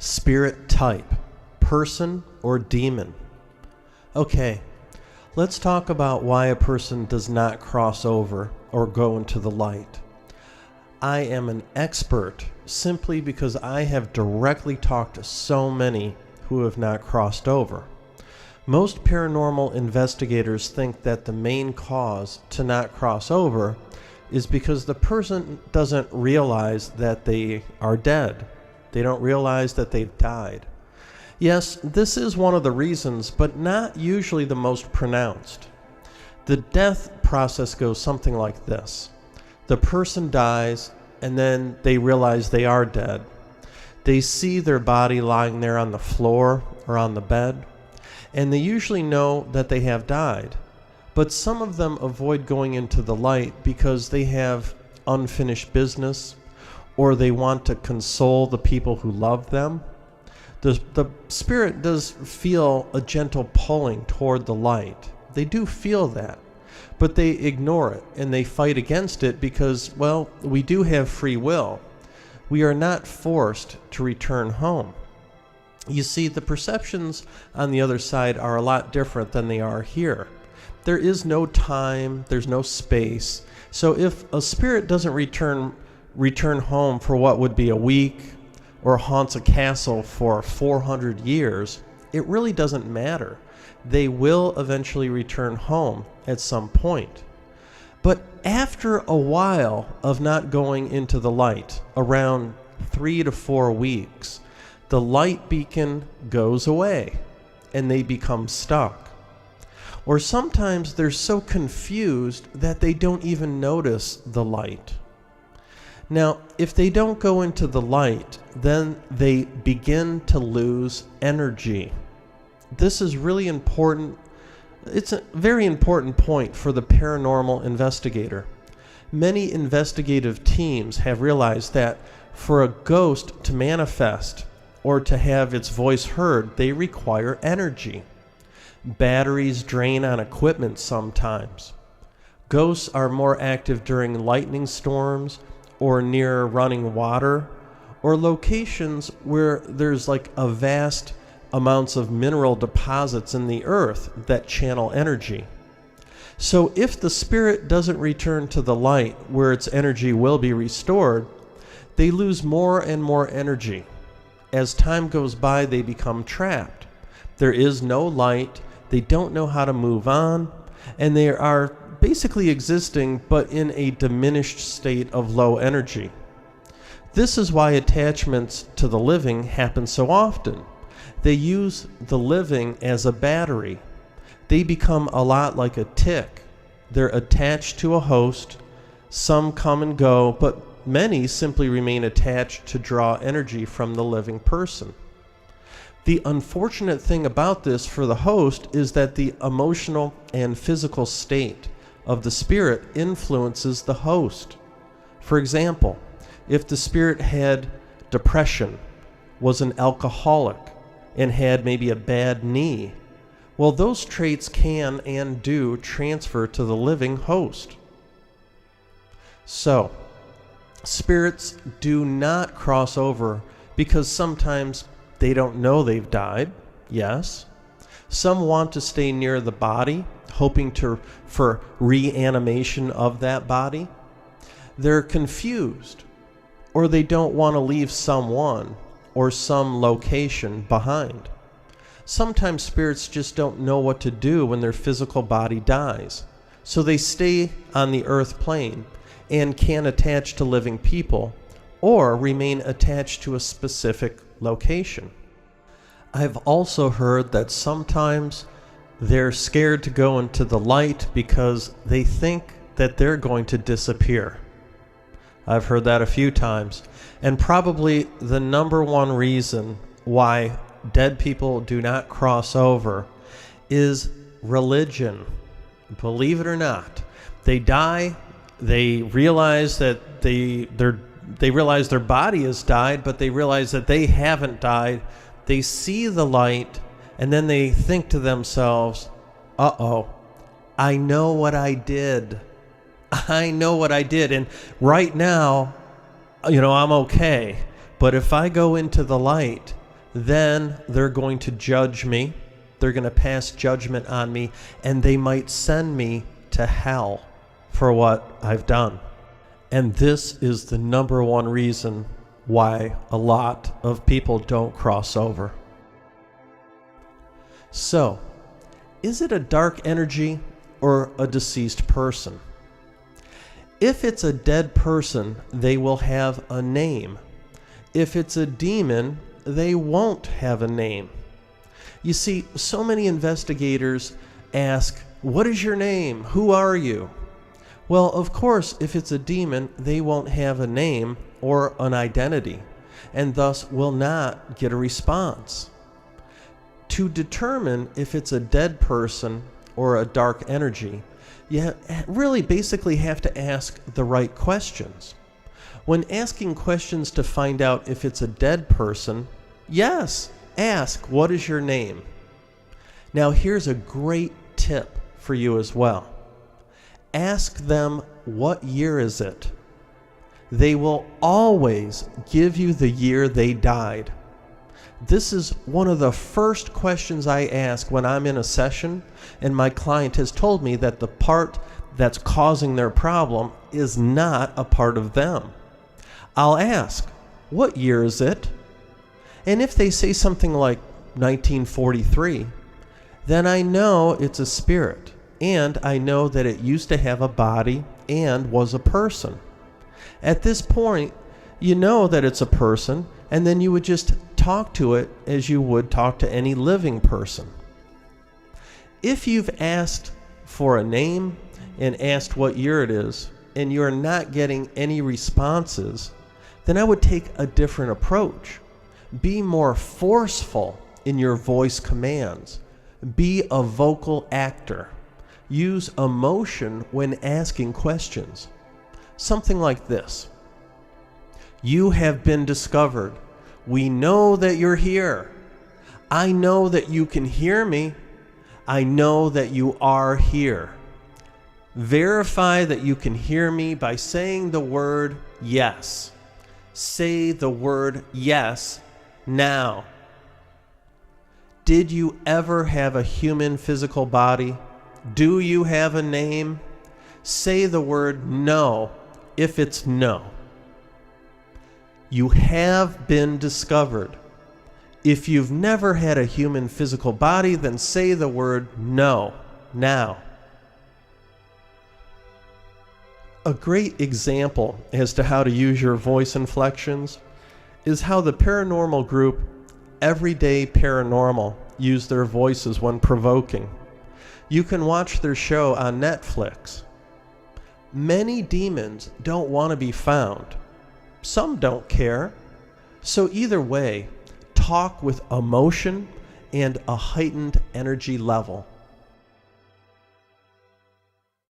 Spirit type, person or demon. Okay, let's talk about why a person does not cross over or go into the light. I am an expert simply because I have directly talked to so many who have not crossed over. Most paranormal investigators think that the main cause to not cross over is because the person doesn't realize that they are dead. They don't realize that they've died. Yes, this is one of the reasons, but not usually the most pronounced. The death process goes something like this. The person dies, and then they realize they are dead. They see their body lying there on the floor or on the bed, and they usually know that they have died. But some of them avoid going into the light because they have unfinished business, or they want to console the people who love them. The spirit does feel a gentle pulling toward the light. They do feel that, but they ignore it and they fight against it because, well, we do have free will. We are not forced to return home. You see, the perceptions on the other side are a lot different than they are here. There is no time, there's no space. So if a spirit doesn't return home for what would be a week, or haunts a castle for 400 years, it really doesn't matter. They will eventually return home at some point. But after a while of not going into the light, around 3 to 4 weeks, the light beacon goes away and they become stuck. Or sometimes they're so confused that they don't even notice the light. Now, if they don't go into the light, then they begin to lose energy. This is really important. It's a very important point for the paranormal investigator. Many investigative teams have realized that for a ghost to manifest or to have its voice heard, they require energy. Batteries drain on equipment sometimes. Ghosts are more active during lightning storms, or near running water, or locations where there's like a vast amounts of mineral deposits in the earth that channel energy. So if the spirit doesn't return to the light where its energy will be restored, they lose more and more energy. As time goes by, they become trapped. There is no light, they don't know how to move on, and they are basically existing but in a diminished state of low energy. This is why attachments to the living happen so often. They use the living as a battery. They become a lot like a tick. They're attached to a host. Some come and go, but many simply remain attached to draw energy from the living person. The unfortunate thing about this for the host is that the emotional and physical state of the spirit influences the host. For example, if the spirit had depression, was an alcoholic, and had maybe a bad knee, well, those traits can and do transfer to the living host. So, spirits do not cross over because sometimes they don't know they've died, yes. Some want to stay near the body, hoping for reanimation of that body. They're confused, or they don't want to leave someone or some location behind. Sometimes spirits just don't know what to do when their physical body dies, so they stay on the earth plane and can attach to living people or remain attached to a specific location. I've also heard that sometimes they're scared to go into the light because they think that they're going to disappear. I've heard that a few times. And probably the number one reason why dead people do not cross over is religion. Believe it or not, they die, they realize that they realize their body has died, but they realize that they haven't died. They see the light, and then they think to themselves, uh-oh, I know what I did. I know what I did, and right now, I'm okay. But if I go into the light, Then they're going to judge me. They're going to pass judgment on me, and they might send me to hell for what I've done. And this is the number one reason why a lot of people don't cross over. So, is it a dark energy or a deceased person? If it's a dead person, they will have a name. If it's a demon, they won't have a name. You see, so many investigators ask, "What is your name? Who are you?" Well, of course, if it's a demon, they won't have a name or an identity, and thus will not get a response. To determine if it's a dead person or a dark energy, you really basically have to ask the right questions. When asking questions to find out if it's a dead person, yes, ask, "What is your name?" Now here's a great tip for you as well. Ask them, "What year is it?" They will always give you the year they died. This is one of the first questions I ask when I'm in a session and my client has told me that the part that's causing their problem is not a part of them. I'll ask, "What year is it?" And if they say something like 1943, then I know it's a spirit, and I know that it used to have a body and was a person. At this point, you know that it's a person, and then you would just talk to it as you would talk to any living person. If you've asked for a name and asked what year it is, and you're not getting any responses, then I would take a different approach. Be more forceful in your voice commands. Be a vocal actor. Use emotion when asking questions. Something like this: "You have been discovered. We know that you're here. I know that you can hear me. I know that you are here. Verify that you can hear me by saying the word yes. Say the word yes now. Did you ever have a human physical body? Do you have a name? Say the word no if it's no. You have been discovered. If you've never had a human physical body, then say the word no now." A great example as to how to use your voice inflections is how the paranormal group Everyday Paranormal use their voices when provoking. You can watch their show on Netflix. Many demons don't want to be found. Some don't care. So either way, talk with emotion and a heightened energy level.